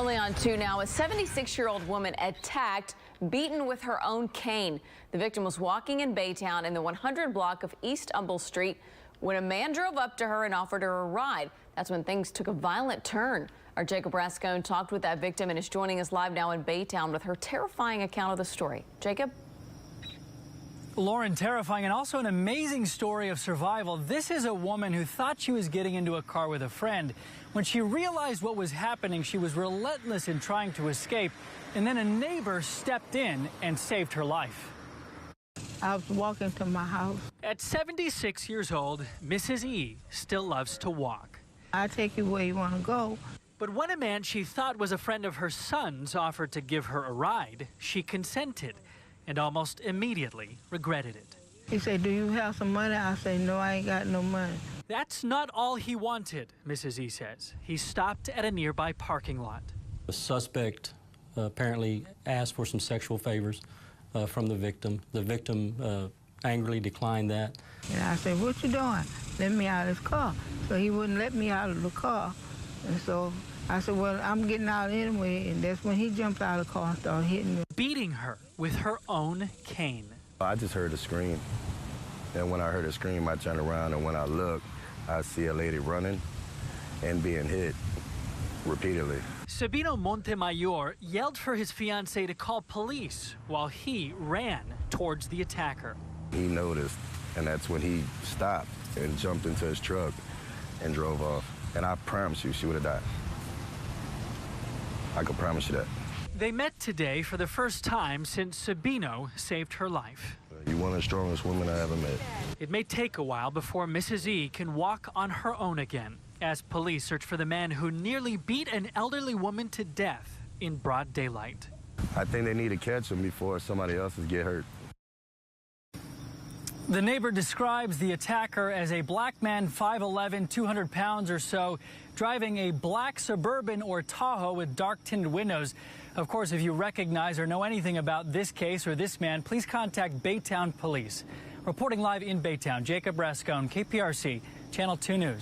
Only on 2 now, a 76-year-old woman attacked, beaten with her own cane. The victim was walking in Baytown in the 100 block of East Humble Street when a man drove up to her and offered her a ride. That's when things took a violent turn. Our Jacob Rascone talked with that victim and is joining us live now in Baytown with her terrifying account of the story. Jacob? Lauren, terrifying and also an amazing story of survival. This is a woman who thought she was getting into a car with a friend. When she realized what was happening, she was relentless in trying to escape, and then a neighbor stepped in and saved her life. I was walking to my house. At 76 years old, Mrs. E still loves to walk. I'll take you where you want to go. But when a man she thought was a friend of her son's offered to give her a ride, she consented and almost immediately regretted it. He said, "Do you have some money?" I said, "No, I ain't got no money." That's not all he wanted, Mrs. E says. He stopped at a nearby parking lot. The suspect apparently asked for some sexual favors from the victim. The victim angrily declined that. And I said, "What you doing? Let me out of this car." So he wouldn't let me out of the car. And so I said, "Well, I'm getting out anyway." And that's when he jumped out of the car and started hitting me. Beating her with her own cane. I just heard a scream. And when I heard a scream, I turned around, and when I looked, I see a lady running and being hit repeatedly. Sabino Montemayor yelled for his fiancée to call police while he ran towards the attacker. He noticed, and that's when he stopped and jumped into his truck and drove off. And I promise you, she would have died. I can promise you that. They met today for the first time since Sabino saved her life. You're one of the strongest women I ever met. It may take a while before Mrs. E can walk on her own again, as police search for the man who nearly beat an elderly woman to death in broad daylight. I think they need to catch him before somebody else get hurt. The neighbor describes the attacker as a black man, 5'11", 200 pounds or so, driving a black Suburban or Tahoe with dark-tinted windows. Of course, if you recognize or know anything about this case or this man, please contact Baytown Police. Reporting live in Baytown, Jacob Rascone, KPRC, Channel 2 News.